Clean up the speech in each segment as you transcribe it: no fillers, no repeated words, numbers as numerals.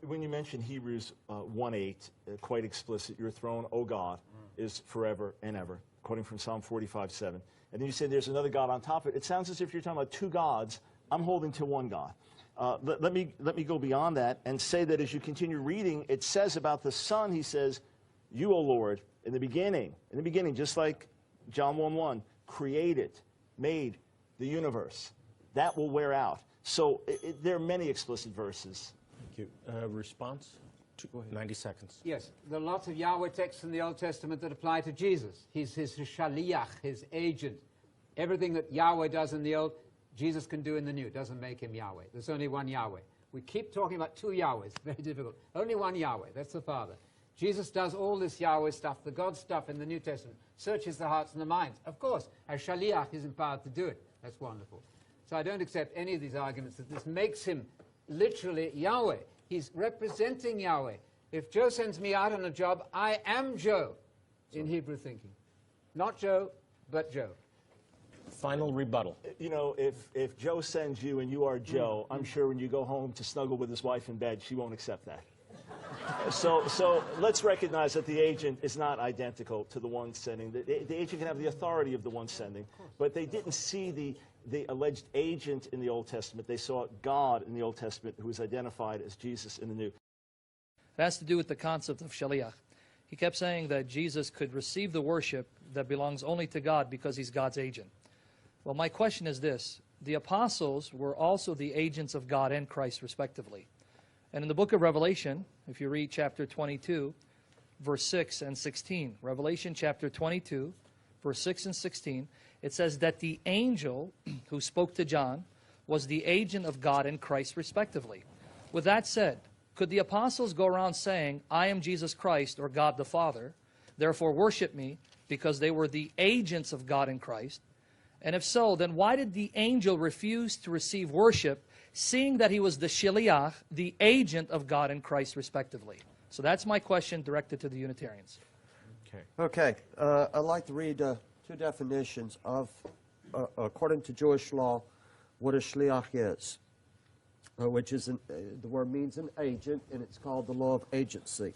when you mention Hebrews 1:8, quite explicit, your throne, O God, is forever and ever, quoting from Psalm 45:7. And then you say there's another God on top of it. It sounds as if you're talking about two gods. I'm holding to one God. Let me go beyond that and say that as you continue reading, it says about the Son, he says, you, O Lord, in the beginning, just like John 1:1, created, made the universe. That will wear out. So there are many explicit verses. Thank you. Response? 90 seconds. Yes, there are lots of Yahweh texts in the Old Testament that apply to Jesus. He's his shaliach, his agent. Everything that Yahweh does in the Old, Jesus can do in the New. It doesn't make him Yahweh. There's only one Yahweh. We keep talking about two Yahwehs. Very difficult. Only one Yahweh. That's the Father. Jesus does all this Yahweh stuff, the God stuff in the New Testament, searches the hearts and the minds. Of course, as shaliach is empowered to do it. That's wonderful. So I don't accept any of these arguments that this makes him literally Yahweh. He's representing Yahweh. If Joe sends me out on a job, I am Joe in Hebrew thinking. Not Joe, but Joe. Final rebuttal. You know, if Joe sends you and you are Joe, I'm sure when you go home to snuggle with his wife in bed, she won't accept that. So let's recognize that the agent is not identical to the one sending. The agent can have the authority of the one sending, but they didn't see the alleged agent in the Old Testament. They saw God in the Old Testament, who is identified as Jesus in the New. It has to do with the concept of shaliach. He kept saying that Jesus could receive the worship that belongs only to God because he's God's agent. Well, my question is this. The apostles were also the agents of God and Christ, respectively. And in the book of Revelation, if you read chapter 22, verse 6 and 16, Revelation chapter 22, verse 6 and 16, it says that the angel who spoke to John was the agent of God and Christ, respectively. With that said, could the apostles go around saying, I am Jesus Christ, or God the Father, therefore worship me, because they were the agents of God and Christ? And if so, then why did the angel refuse to receive worship, seeing that he was the shaliach, the agent of God and Christ, respectively? So that's my question directed to the Unitarians. Okay. I'd like to read two definitions of, according to Jewish law, what a shliach is, which is, the word means an agent, and it's called the law of agency.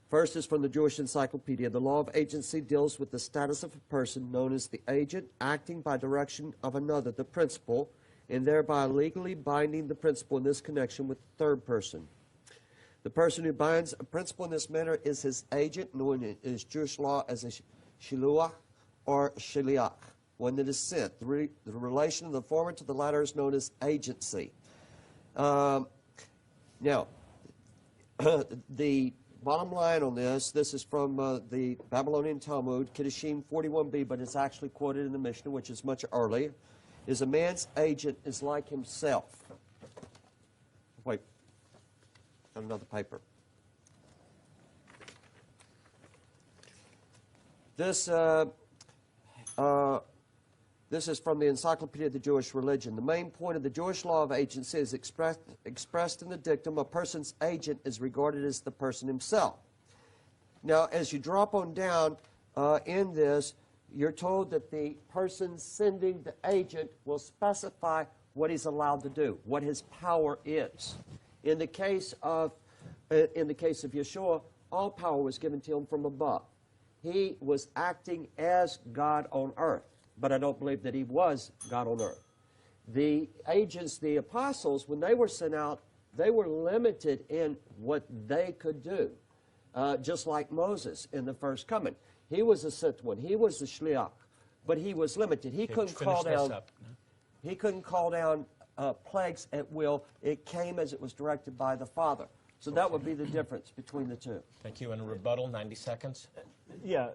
First is from the Jewish Encyclopedia. The law of agency deals with the status of a person known as the agent acting by direction of another, the principal, and thereby legally binding the principal in this connection with the third person. The person who binds a principal in this manner is his agent, known in Jewish law as a shiluach or shaliach, one that is sent. The relation of the former to the latter is known as agency. Now, the bottom line on this is from the Babylonian Talmud, Kedoshim 41b, but it's actually quoted in the Mishnah, which is much earlier, is a man's agent is like himself. Wait, got another paper. This is from the Encyclopedia of the Jewish Religion. The main point of the Jewish law of agency is expressed in the dictum, a person's agent is regarded as the person himself. Now, as you drop on down in this, you're told that the person sending the agent will specify what he's allowed to do, what his power is. In the case of Yeshua, all power was given to him from above. He was acting as God on earth, but I don't believe that he was God on earth. The agents, the apostles, when they were sent out, they were limited in what they could do, just like Moses in the first coming. He was a sent one. He was the shliach, but he was limited. He couldn't call down. He couldn't call down plagues at will. It came as it was directed by the Father. So that would be the difference between the two. Thank you. And a rebuttal, 90 seconds. Yeah,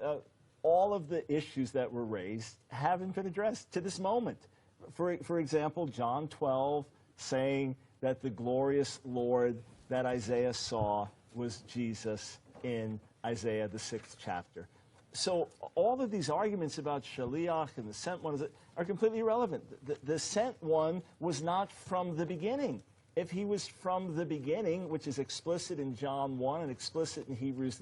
all of the issues that were raised haven't been addressed to this moment. For example, John 12 saying that the glorious Lord that Isaiah saw was Jesus in Isaiah, the 6th chapter. So all of these arguments about Shaliach and the sent one are completely irrelevant. The sent one was not from the beginning. If he was from the beginning, which is explicit in John 1 and explicit in Hebrews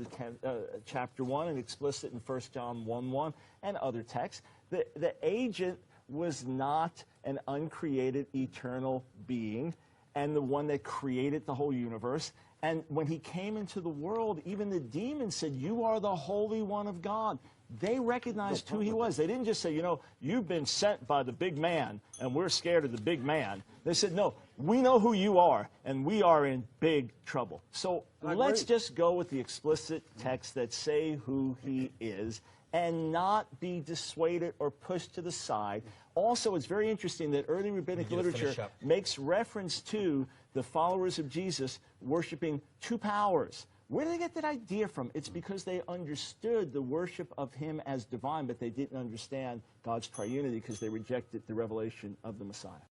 chapter 1 and explicit in 1 John 1:1 and other texts, the agent was not an uncreated eternal being and the one that created the whole universe. And when he came into the world, even the demons said, "You are the Holy One of God." They recognized who he was. They didn't just say, "You've been sent by the big man, and we're scared of the big man." They said, "No, we know who you are, and we are in big trouble." So let's just go with the explicit text that say who he is and not be dissuaded or pushed to the side. Also, it's very interesting that early rabbinic literature makes reference to the followers of Jesus worshiping two powers. Where did they get that idea from? It's because they understood the worship of him as divine, but they didn't understand God's triunity because they rejected the revelation of the Messiah.